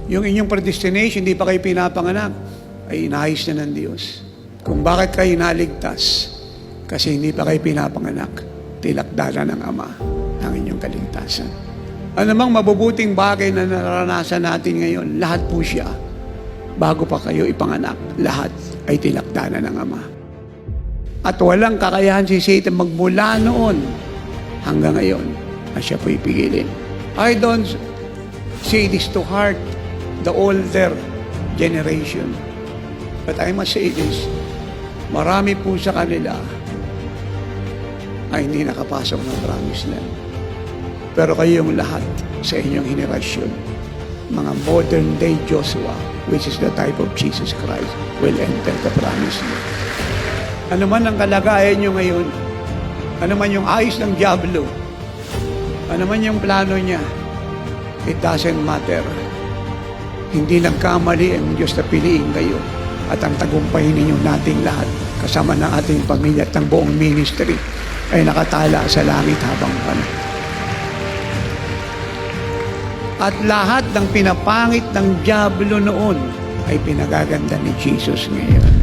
Yung inyong predestination, hindi pa kayo pinapanganak, ay inayos na ng Diyos. Kung bakit kayo naligtas, kasi hindi pa kayo pinapanganak, tilakdala ng Ama ang inyong kaligtasan. Anumang mabubuting bagay na naranasan natin ngayon, lahat po siya, bago pa kayo ipanganak, lahat ay tilakdala ng Ama. At walang kakayahan si Satan magmula noon hanggang ngayon na siya po ipigilin. I don't say this to heart the older generation. But I must say this, marami po sa kanila ay hindi nakapasok ng promised land. Pero kayong lahat sa inyong henerasyon, mga modern day Joshua, which is the type of Jesus Christ, will enter the promised land. Ano man ang kalagayan nyo ngayon, ano man yung ayos ng diablo, ano man yung plano niya, it doesn't matter. Hindi nagkamali ang Diyos na piliin kayo at ang tagumpay ninyo nating lahat kasama ng ating pamilya at ng buong ministry ay nakatala sa langit habang panahon. At lahat ng pinapangit ng diablo noon ay pinagaganda ni Jesus ngayon.